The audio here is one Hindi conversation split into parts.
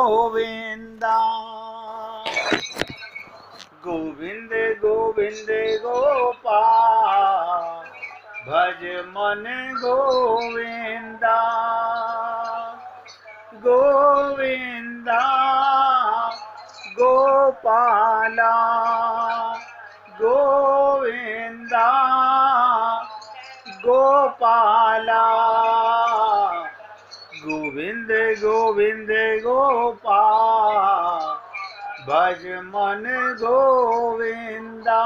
गोविंदा। गोविंद गोविंद गोपाल भज मन गोविंदा। गोविंदा गोपाला गोविंदा गोपाला। गोविंद गोविंद गोपाल भज मन गोविंदा।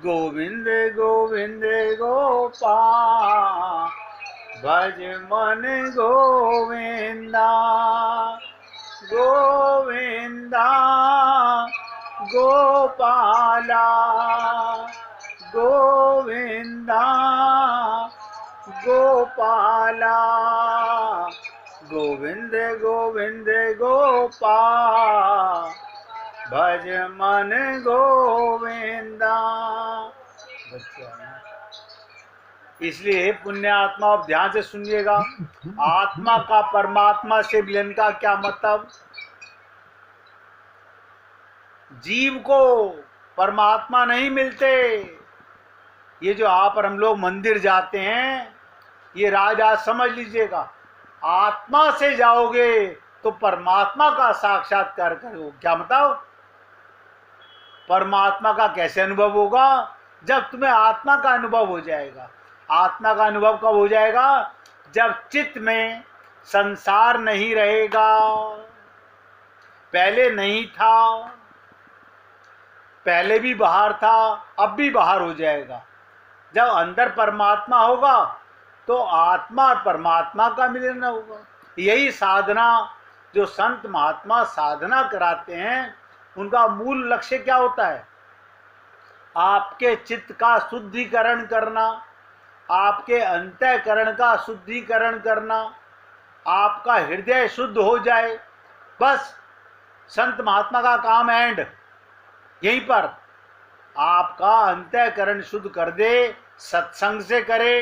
गोविंद गोविंद गोपाल भज मन गोविंदा। गोविंदा गोपाला गोविंदा गोपाला। गोविंद गोविंद गोपाल भज मन गोविंदा। इसलिए पुण्य आत्मा, आप ध्यान से सुनिएगा, आत्मा का परमात्मा से मिलन का क्या मतलब? जीव को परमात्मा नहीं मिलते। ये जो आप और हम लोग मंदिर जाते हैं, ये राज आज समझ लीजिएगा, आत्मा से जाओगे तो परमात्मा का साक्षात्कार करोगे। क्या मतलब? परमात्मा का कैसे अनुभव होगा? जब तुम्हें आत्मा का अनुभव हो जाएगा। आत्मा का अनुभव कब हो जाएगा? जब चित्त में संसार नहीं रहेगा। पहले नहीं था, पहले भी बाहर था, अब भी बाहर हो जाएगा। जब अंदर परमात्मा होगा तो आत्मा और परमात्मा का मिलन होगा। यही साधना जो संत महात्मा साधना कराते हैं, उनका मूल लक्ष्य क्या होता है? आपके चित्त का शुद्धिकरण करना, आपके अंतःकरण का शुद्धिकरण करना, आपका हृदय शुद्ध हो जाए। बस संत महात्मा का काम एंड यहीं पर। आपका अंतःकरण शुद्ध कर दे, सत्संग से करे,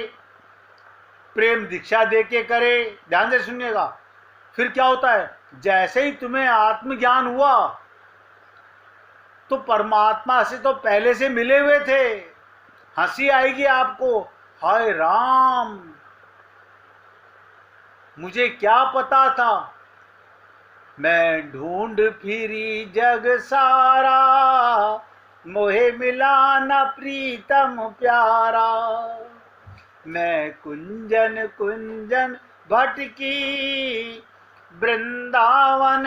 प्रेम दीक्षा दे के करे। ध्यान से सुनिएगा। फिर क्या होता है? जैसे ही तुम्हें आत्मज्ञान हुआ तो परमात्मा से तो पहले से मिले हुए थे। हंसी आएगी आपको, हाय राम, मुझे क्या पता था। मैं ढूंढ फिरी जग सारा, मोहे मिला न प्रीतम प्यारा। मैं कुंजन कुंजन भटकी, वृंदावन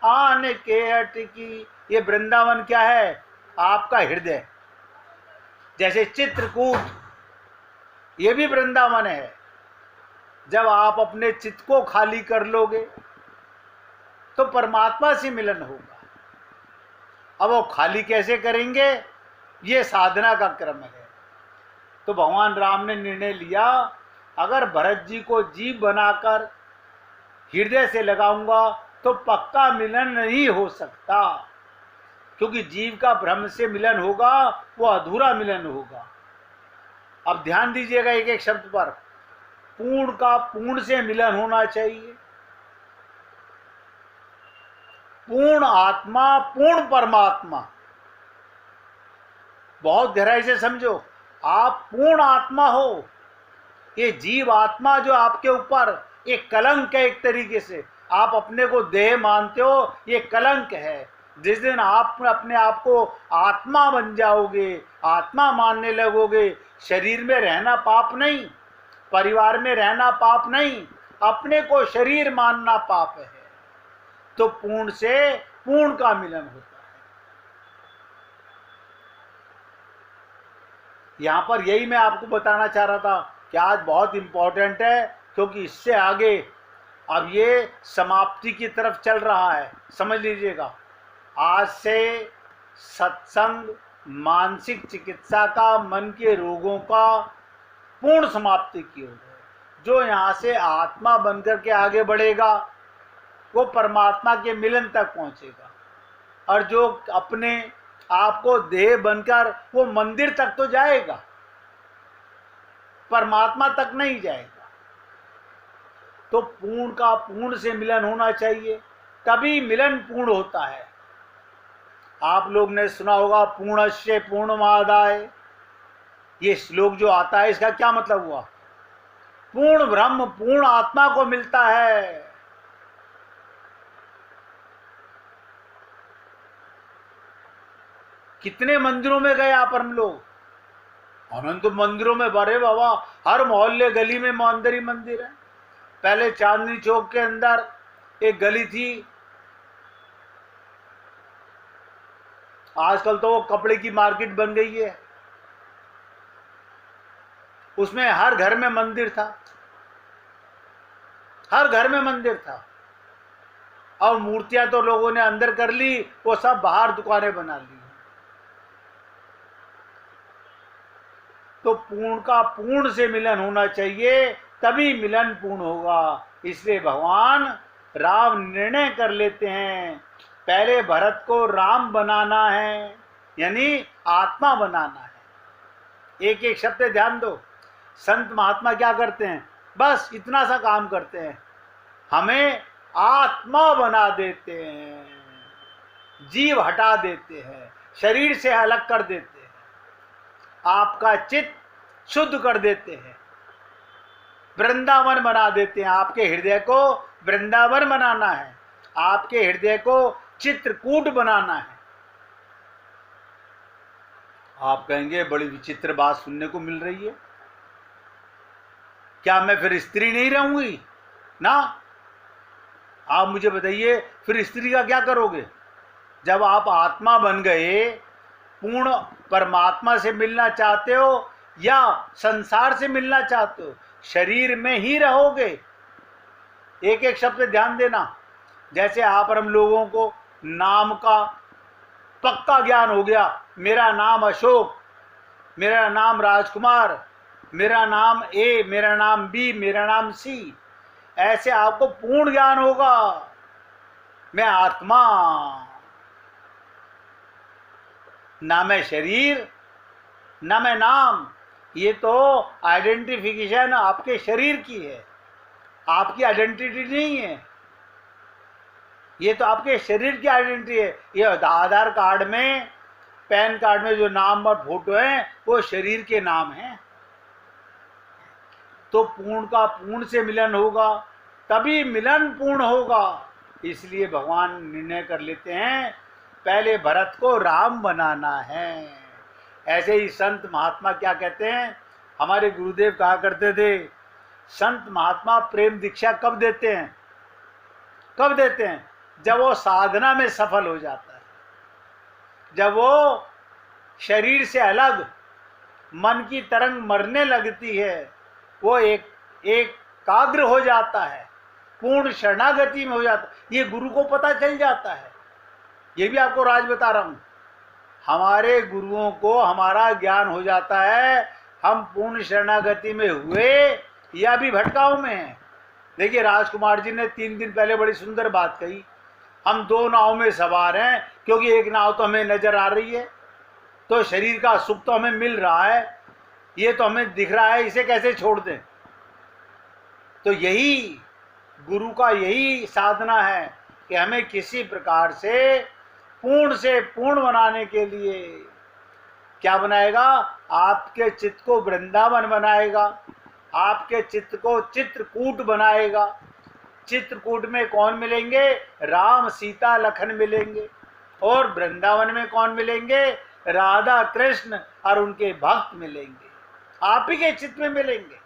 आन के अटकी। ये वृंदावन क्या है? आपका हृदय। जैसे चित्रकूट, ये भी वृंदावन है। जब आप अपने चित्त को खाली कर लोगे तो परमात्मा से मिलन होगा। अब वो खाली कैसे करेंगे? ये साधना का क्रम है। तो भगवान राम ने निर्णय लिया, अगर भरत जी को जीव बनाकर हृदय से लगाऊंगा तो पक्का मिलन नहीं हो सकता, क्योंकि जीव का ब्रह्म से मिलन होगा, वो अधूरा मिलन होगा। अब ध्यान दीजिएगा एक एक शब्द पर। पूर्ण का पूर्ण से मिलन होना चाहिए। पूर्ण आत्मा, पूर्ण परमात्मा। बहुत गहराई से समझो, आप पूर्ण आत्मा हो। ये जीव आत्मा जो आपके ऊपर एक कलंक है, एक तरीके से आप अपने को देह मानते हो, ये कलंक है। जिस दिन आप अपने आप को आत्मा बन जाओगे, आत्मा मानने लगोगे, शरीर में रहना पाप नहीं, परिवार में रहना पाप नहीं, अपने को शरीर मानना पाप है। तो पूर्ण से पूर्ण का मिलन होता है। यहां पर यही मैं आपको बताना चाह रहा था कि आज बहुत इंपॉर्टेंट है, क्योंकि इससे आगे अब ये समाप्ति की तरफ चल रहा है। समझ लीजिएगा, आज से सत्संग, मानसिक चिकित्सा का, मन के रोगों का पूर्ण समाप्ति की ओर है। जो यहाँ से आत्मा बनकर के आगे बढ़ेगा वो परमात्मा के मिलन तक पहुंचेगा, और जो अपने आपको देह बनकर वो मंदिर तक तो जाएगा, परमात्मा तक नहीं जाएगा। तो पूर्ण का पूर्ण से मिलन होना चाहिए, तभी मिलन पूर्ण होता है। आप लोग ने सुना होगा पूर्णस्य पूर्णमादाय, ये श्लोक जो आता है इसका क्या मतलब हुआ? पूर्ण ब्रह्म पूर्ण आत्मा को मिलता है। कितने मंदिरों में गए आप हम लोग? अनंत मंदिरों में भरे बाबा, हर मोहल्ले गली में मंदिर ही मंदिर है। पहले चांदनी चौक के अंदर एक गली थी, आजकल तो वो कपड़े की मार्केट बन गई है, उसमें हर घर में मंदिर था, हर घर में मंदिर था। और मूर्तियां तो लोगों ने अंदर कर ली, वो सब बाहर दुकानें बना ली। तो पूर्ण का पूर्ण से मिलन होना चाहिए, तभी मिलन पूर्ण होगा। इसलिए भगवान राम निर्णय कर लेते हैं, पहले भरत को राम बनाना है, यानी आत्मा बनाना है। एक एक शब्द ध्यान दो। संत महात्मा क्या करते हैं? बस इतना सा काम करते हैं, हमें आत्मा बना देते हैं, जीव हटा देते हैं, शरीर से अलग कर देते हैं, आपका चित्त शुद्ध कर देते हैं, वृंदावन बना देते हैं। आपके हृदय को वृंदावन बनाना है, आपके हृदय को चित्रकूट बनाना है। आप कहेंगे बड़ी विचित्र बात सुनने को मिल रही है, क्या मैं फिर स्त्री नहीं रहूंगी ना? आप मुझे बताइए, फिर स्त्री का क्या करोगे? जब आप आत्मा बन गए, पूर्ण परमात्मा से मिलना चाहते हो या संसार से मिलना चाहते हो? शरीर में ही रहोगे। एक एक शब्द ध्यान देना। जैसे आप और हम लोगों को नाम का पक्का ज्ञान हो गया, मेरा नाम अशोक, मेरा नाम राजकुमार, मेरा नाम ए, मेरा नाम बी, मेरा नाम सी, ऐसे आपको पूर्ण ज्ञान होगा, मैं आत्मा, ना मैं शरीर, ना मैं नाम। ये तो आइडेंटिफिकेशन आपके शरीर की है, आपकी आइडेंटिटी नहीं है। ये तो आपके शरीर की आइडेंटिटी है। ये आधार कार्ड में, पैन कार्ड में जो नाम और फोटो है वो शरीर के नाम हैं। तो पूर्ण का पूर्ण से मिलन होगा, तभी मिलन पूर्ण होगा। इसलिए भगवान निर्णय कर लेते हैं, पहले भरत को राम बनाना है। ऐसे ही संत महात्मा क्या कहते हैं? हमारे गुरुदेव कहा करते थे, संत महात्मा प्रेम दीक्षा कब देते हैं? कब देते हैं? जब वो साधना में सफल हो जाता है, जब वो शरीर से अलग मन की तरंग मरने लगती है, वो एकाग्र हो जाता है, पूर्ण शरणागति में हो जाता है। ये गुरु को पता चल जाता है। ये भी आपको राज बता रहा हूं, हमारे गुरुओं को हमारा ज्ञान हो जाता है, हम पूर्ण शरणागति में हुए या भी भटकाव में हैं। देखिए राजकुमार जी ने 3 दिन पहले बड़ी सुंदर बात कही, हम 2 नाव में सवार हैं, क्योंकि एक नाव तो हमें नजर आ रही है, तो शरीर का सुख तो हमें मिल रहा है, ये तो हमें दिख रहा है, इसे कैसे छोड़ दें? तो यही गुरु का यही साधना है कि हमें किसी प्रकार से पूर्ण बनाने के लिए क्या बनाएगा? आपके चित्त को वृंदावन बनाएगा, आपके चित्त को चित्रकूट बनाएगा। चित्रकूट में कौन मिलेंगे? राम सीता लखन मिलेंगे। और वृंदावन में कौन मिलेंगे? राधा कृष्ण और उनके भक्त मिलेंगे, आप ही के चित्त में मिलेंगे।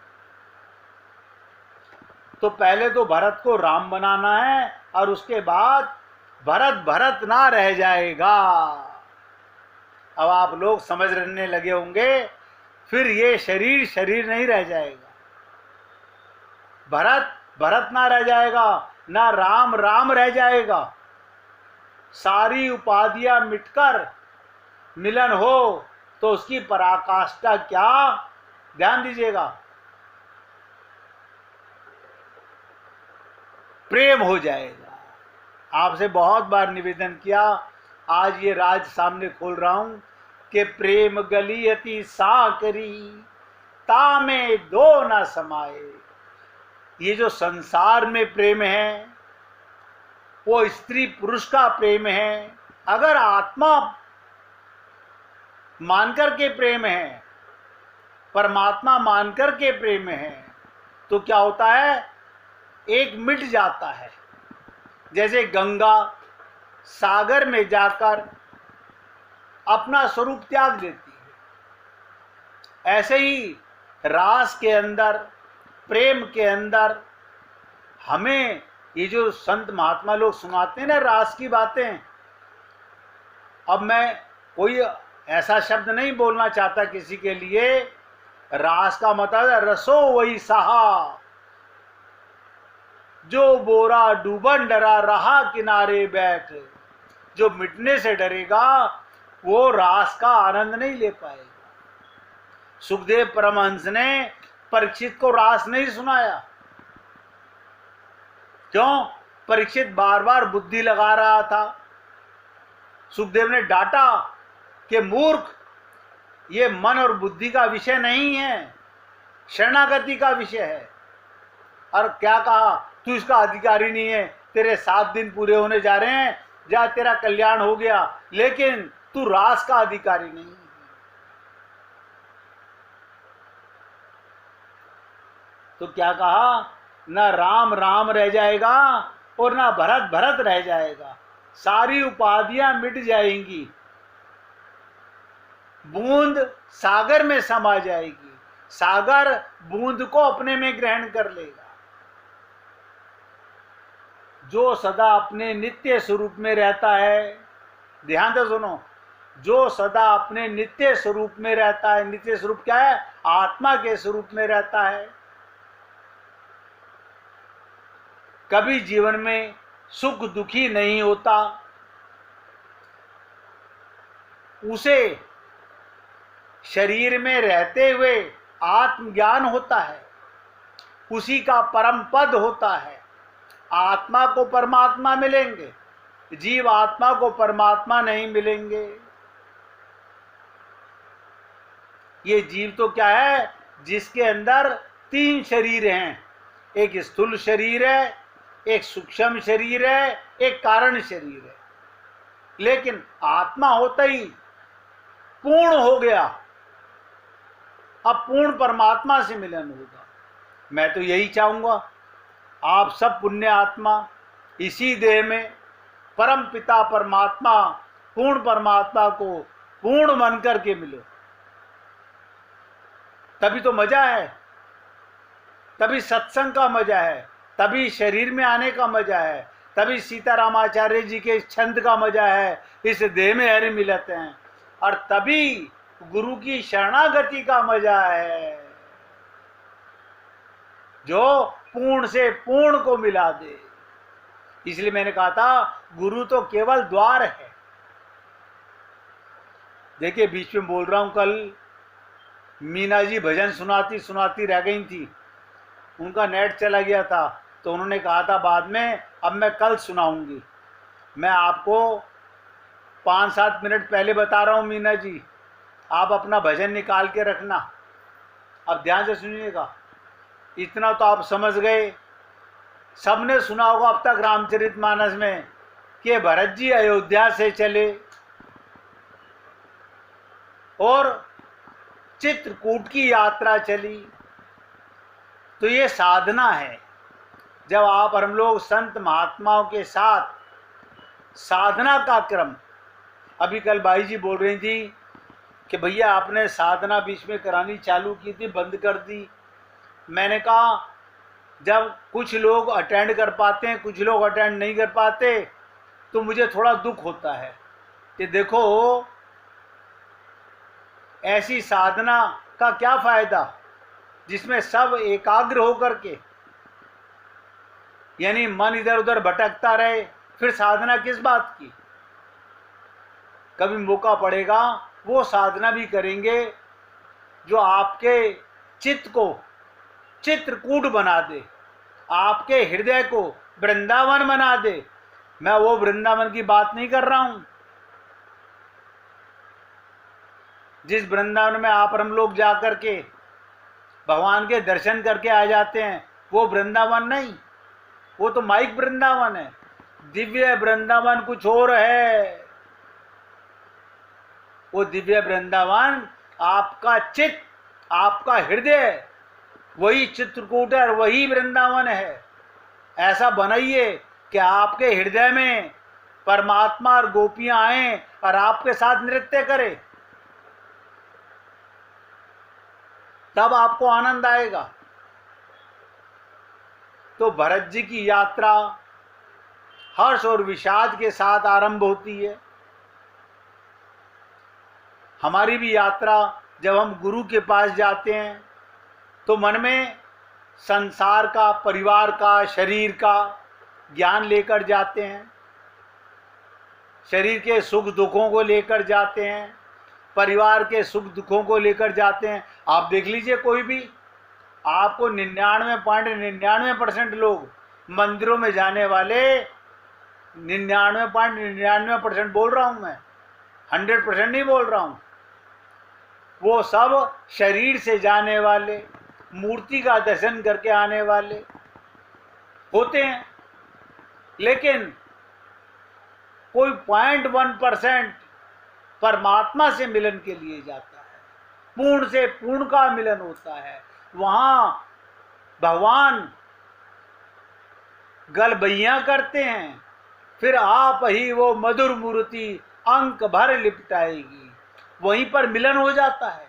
तो पहले तो भरत को राम बनाना है, और उसके बाद भरत भरत ना रह जाएगा। अब आप लोग समझने लगे होंगे, फिर ये शरीर शरीर नहीं रह जाएगा, भरत भरत ना रह जाएगा, ना राम राम रह जाएगा। सारी उपाधियां मिटकर मिलन हो तो उसकी पराकाष्ठा क्या? ध्यान दीजिएगा, प्रेम हो जाएगा। आपसे बहुत बार निवेदन किया, आज ये राज सामने खोल रहा हूं कि प्रेम गलियति साकरी तामे दो न समाये। ये जो संसार में प्रेम है वो स्त्री पुरुष का प्रेम है। अगर आत्मा मानकर के प्रेम है, परमात्मा मानकर के प्रेम है, तो क्या होता है, एक मिट जाता है। जैसे गंगा सागर में जाकर अपना स्वरूप त्याग देती है, ऐसे ही रास के अंदर, प्रेम के अंदर हमें ये जो संत महात्मा लोग सुनाते हैं ना रास की बातें, अब मैं कोई ऐसा शब्द नहीं बोलना चाहता किसी के लिए, रास का मतलब है रसो वही सहा, जो बोरा डूबन डरा रहा किनारे बैठ। जो मिटने से डरेगा वो रास का आनंद नहीं ले पाएगा। सुखदेव परमहंस ने परीक्षित को रास नहीं सुनाया। क्यों? परीक्षित बार बार बुद्धि लगा रहा था। सुखदेव ने डांटा कि मूर्ख, ये मन और बुद्धि का विषय नहीं है, शरणागति का विषय है। और क्या कहा, तू इसका अधिकारी नहीं है, तेरे 7 दिन पूरे होने जा रहे हैं, जा तेरा कल्याण हो गया, लेकिन तू रास का अधिकारी नहीं है। तो क्या कहा, ना राम राम रह जाएगा और ना भरत भरत रह जाएगा, सारी उपाधियां मिट जाएंगी, बूंद सागर में समा जाएगी, सागर बूंद को अपने में ग्रहण कर लेगा। जो सदा अपने नित्य स्वरूप में रहता है, ध्यान से सुनो, जो सदा अपने नित्य स्वरूप में रहता है, नित्य स्वरूप क्या है, आत्मा के स्वरूप में रहता है, कभी जीवन में सुख दुखी नहीं होता, उसे शरीर में रहते हुए आत्मज्ञान होता है, उसी का परम पद होता है। आत्मा को परमात्मा मिलेंगे, जीव आत्मा को परमात्मा नहीं मिलेंगे। ये जीव तो क्या है, जिसके अंदर 3 शरीर हैं, एक स्थूल शरीर है, एक सूक्ष्म शरीर है, एक कारण शरीर है। लेकिन आत्मा होता ही पूर्ण हो गया, अब पूर्ण परमात्मा से मिलन होगा। मैं तो यही चाहूंगा, आप सब पुण्य आत्मा इसी देह में परम पिता परमात्मा, पूर्ण परमात्मा को पूर्ण मन करके मिलो, तभी तो मजा है, तभी सत्संग का मजा है, तभी शरीर में आने का मजा है, तभी सीतारामाचार्य जी के छंद का मजा है, इस देह में हरि मिलते हैं, और तभी गुरु की शरणागति का मजा है, जो पूर्ण से पूर्ण को मिला दे। इसलिए मैंने कहा था गुरु तो केवल द्वार है। देखिए बीच में बोल रहा हूं, कल मीना जी भजन सुनाती सुनाती रह गई थी, उनका नेट चला गया था, तो उन्होंने कहा था बाद में अब मैं कल सुनाऊंगी। मैं आपको 5-7 मिनट पहले बता रहा हूं मीना जी, आप अपना भजन निकाल के रखना। अब ध्यान से सुनिएगा, इतना तो आप समझ गए, सबने सुना होगा अब तक रामचरितमानस में कि भरत जी अयोध्या से चले और चित्रकूट की यात्रा चली। तो ये साधना है। जब आप और हम लोग संत महात्माओं के साथ साधना का क्रम, अभी कल भाई जी बोल रही थी कि भैया आपने साधना बीच में करानी चालू की थी, बंद कर दी। मैंने कहा जब कुछ लोग अटेंड कर पाते हैं, कुछ लोग अटेंड नहीं कर पाते, तो मुझे थोड़ा दुख होता है कि देखो ऐसी साधना का क्या फायदा जिसमें सब एकाग्र होकर के, यानी मन इधर उधर भटकता रहे, फिर साधना किस बात की। कभी मौका पड़ेगा वो साधना भी करेंगे जो आपके चित्त को चित्रकूट बना दे, आपके हृदय को वृंदावन बना दे। मैं वो वृंदावन की बात नहीं कर रहा हूं जिस वृंदावन में आप और हम लोग जाकर के भगवान के दर्शन करके आ जाते हैं, वो वृंदावन नहीं, वो तो माइक वृंदावन है। दिव्य वृंदावन कुछ और है। वो दिव्य वृंदावन आपका चित्त, आपका हृदय, वही चित्रकूट है और वही वृंदावन है। ऐसा बनाइए कि आपके हृदय में परमात्मा और गोपियां आए और आपके साथ नृत्य करें, तब आपको आनंद आएगा। तो भरत जी की यात्रा हर्ष और विषाद के साथ आरंभ होती है। हमारी भी यात्रा जब हम गुरु के पास जाते हैं तो मन में संसार का, परिवार का, शरीर का ज्ञान लेकर जाते हैं। शरीर के सुख दुखों को लेकर जाते हैं, परिवार के सुख दुखों को लेकर जाते हैं। आप देख लीजिए, कोई भी आपको 99.99% लोग मंदिरों में जाने वाले, 99.99% बोल रहा हूं मैं, 100% नहीं बोल रहा हूं, वो सब शरीर से जाने वाले, मूर्ति का दर्शन करके आने वाले होते हैं। लेकिन कोई 0.1% परमात्मा से मिलन के लिए जाता है। पूर्ण से पूर्ण का मिलन होता है। वहां भगवान गलबैया करते हैं, फिर आप ही वो मधुर मूर्ति अंक भर लिपटाएगी। वहीं पर मिलन हो जाता है।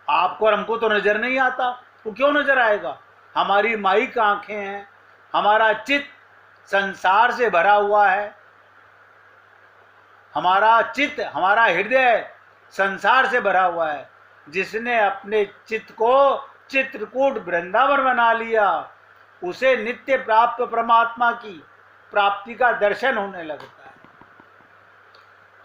आपको और हमको तो नजर नहीं आता, वो क्यों नजर आएगा? हमारी माइक आंखें हैं, हमारा चित्त संसार से भरा हुआ है, हमारा चित्त, हमारा हृदय संसार से भरा हुआ है। जिसने अपने चित्त को चित्रकूट वृंदावन बना लिया, उसे नित्य प्राप्त परमात्मा की प्राप्ति का दर्शन होने लगता है।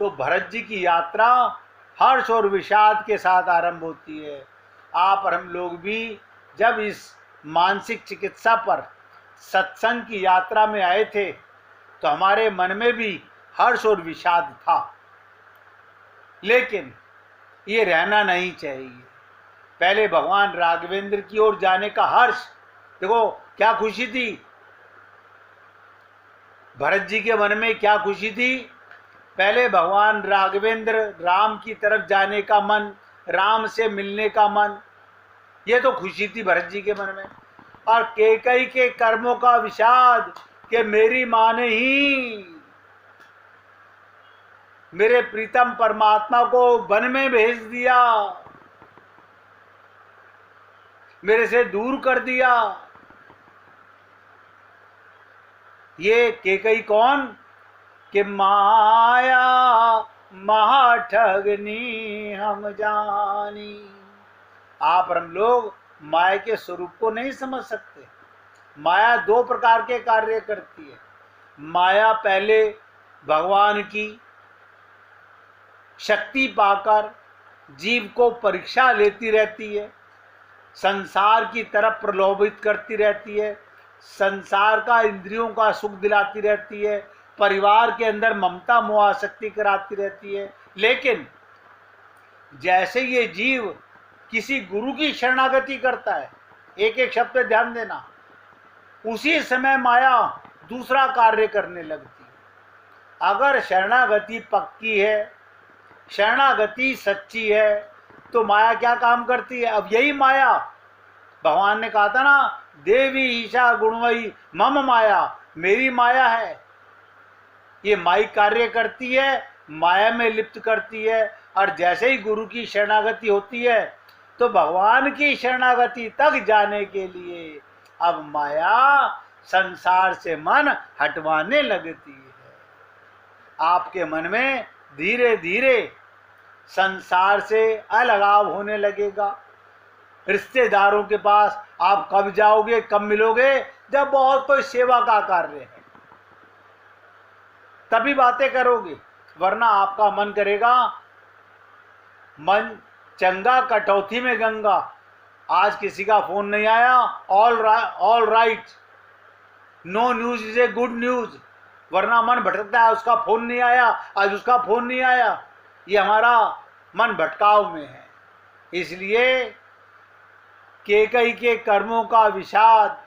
तो भरत जी की यात्रा हर्ष और विषाद के साथ आरंभ होती है। आप और हम लोग भी जब इस मानसिक चिकित्सा पर सत्संग की यात्रा में आए थे तो हमारे मन में भी हर्ष और विषाद था, लेकिन ये रहना नहीं चाहिए। पहले भगवान राघवेंद्र की ओर जाने का हर्ष, देखो क्या खुशी थी भरत जी के मन में, क्या खुशी थी। पहले भगवान राघवेंद्र, राम की तरफ जाने का मन, राम से मिलने का मन, ये तो खुशी थी भरत जी के मन में। और कैकेयी के कर्मों का विषाद कि मेरी मां ने ही मेरे प्रीतम परमात्मा को वन में भेज दिया, मेरे से दूर कर दिया। ये कैकेयी कौन? कि माया महाठगनी हम जानी। आप और हम लोग माया के स्वरूप को नहीं समझ सकते। माया दो प्रकार के कार्य करती है। माया पहले भगवान की शक्ति पाकर जीव को परीक्षा लेती रहती है, संसार की तरफ प्रलोभित करती रहती है, संसार का इंद्रियों का सुख दिलाती रहती है, परिवार के अंदर ममता मोह आसक्ति कराती रहती है। लेकिन जैसे ये जीव किसी गुरु की शरणागति करता है, एक एक शब्द पे ध्यान देना, उसी समय माया दूसरा कार्य करने लगती है। अगर शरणागति पक्की है, शरणागति सच्ची है, तो माया क्या काम करती है? अब यही माया, भगवान ने कहा था ना, देवी ईशा गुणवई मम माया, मेरी माया है। ये माई कार्य करती है, माया में लिप्त करती है। और जैसे ही गुरु की शरणागति होती है तो भगवान की शरणागति तक जाने के लिए अब माया संसार से मन हटवाने लगती है। आपके मन में धीरे धीरे संसार से अलगाव होने लगेगा। रिश्तेदारों के पास आप कब जाओगे, कब मिलोगे? जब बहुत कोई सेवा का कार्य है, तभी बातें करोगे, वरना आपका मन करेगा, मन चंगा कटौती में गंगा। आज किसी का फोन नहीं आया, all right, no news is a good news, वरना मन भटकता है, उसका फोन नहीं आया, आज उसका फोन नहीं आया। ये हमारा मन भटकाव में है। इसलिए कैकेयी के कर्मों का विषाद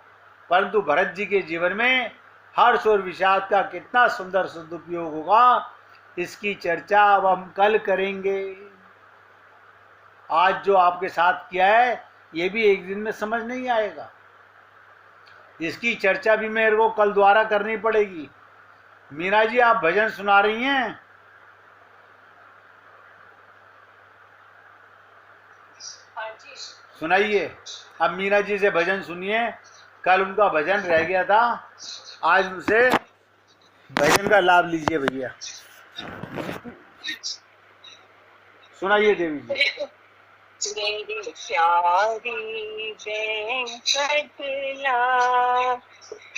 परंतु भरत जी के जीवन में हर्ष और विषाद का कितना सुंदर सदुपयोग होगा, इसकी चर्चा अब हम कल करेंगे। आज जो आपके साथ किया है ये भी एक दिन में समझ नहीं आएगा, इसकी चर्चा भी मेरे को कल दोबारा करनी पड़ेगी। मीना जी आप भजन सुना रही हैं? सुनाइए। अब मीना जी से भजन सुनिए, कल उनका भजन रह गया था, आज उनसे भजन का लाभ लीजिए भैया। सुनाइए देवी जी। मेरी प्यारी वेंकटला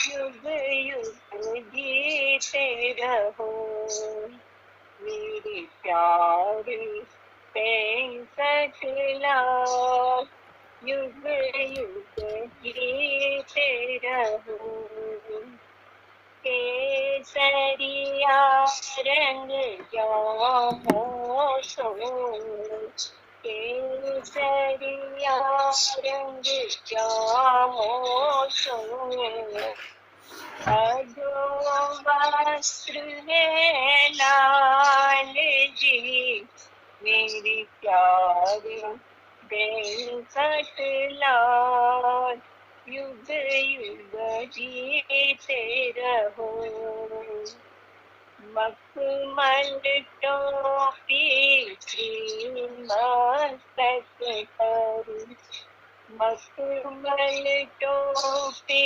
युग युग जीते रहो, मेरी प्यारी वेंकटला युग युग जीते रहो। केसरिया रंग जामो सो, केसरिया रंग जामो सो, अधो वस्त्र है लाल जी, मेरी प्यारी वेंकटलाल युग युग जीते रहो। मखमल टोपी मस्तक पर, मखमल टोपी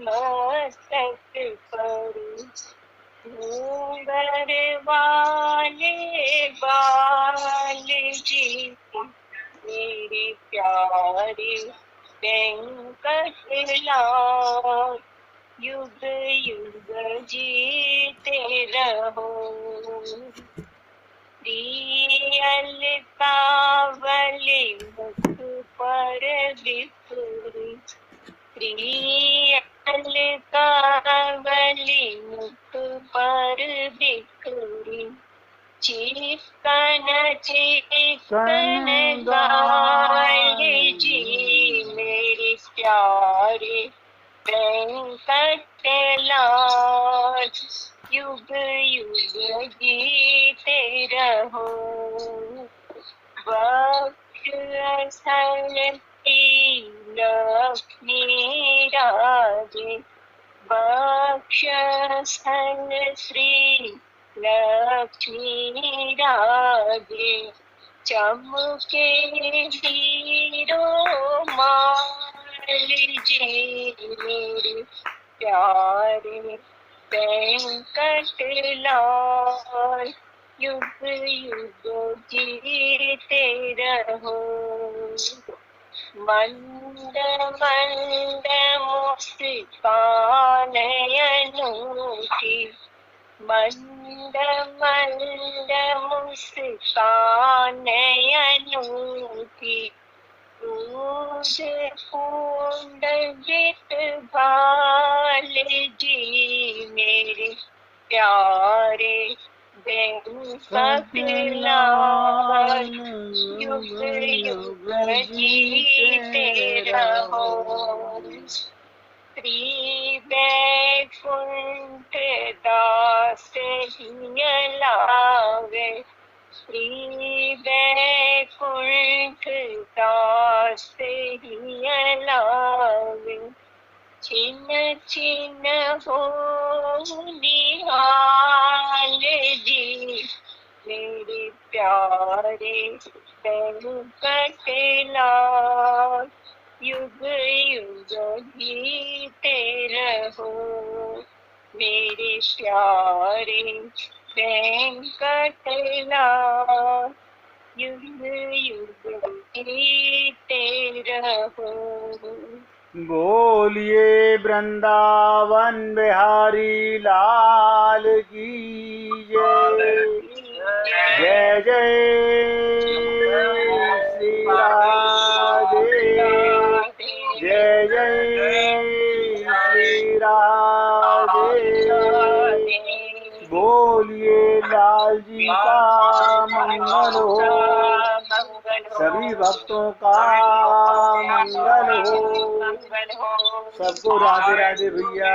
मस्तक पर, घूंघर वाले बाल जी, मेरी प्यारी वेंकटलाल युग युग जीते रहो। प्रियल कावली मुख पर बिखरी, प्रियल कावली मुख पर बिखरी, चिकन चिकन गाल जी, मेरी प्यारी वेंकटलाल युग युग जीते रहो। वक्षस्थल लक्ष्मी राजे, वक्षस्थल श्री लक्ष्मी राजे, चमके हीरो माल जी, मेरे प्यारे वेंकटलाल युग युग जीते रहो। मंद मंद मुस्कान अनूठी, मंद मंद मुस्कान अनूठी, पूज पुंडरिक भाल जी, मेरे प्यारे वेंकटलाल युग युग जीते रहो। श्री वैकुंठ दास हिय लावे, श्री वैकुंठ दास हिय लावे, छिन छिन हो निहाल जी, मेरे प्यारे वेंकटलाल युग युग जीते रहो। मेरे प्यारे वेंकटलाल युग युग जीते रहो। बोलिए वृंदावन बिहारी लाल की जय। जय जय श्री राधे, जय जय श्री राधे। बोलिए लाल जी का मंगल हो, सभी सभी भक्तों का मंगल हो। सबको राधे राधे भैया,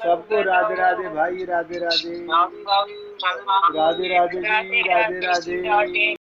सबको राधे राधे भाई, राधे राधे, राधे राधे जी, राधे राधे।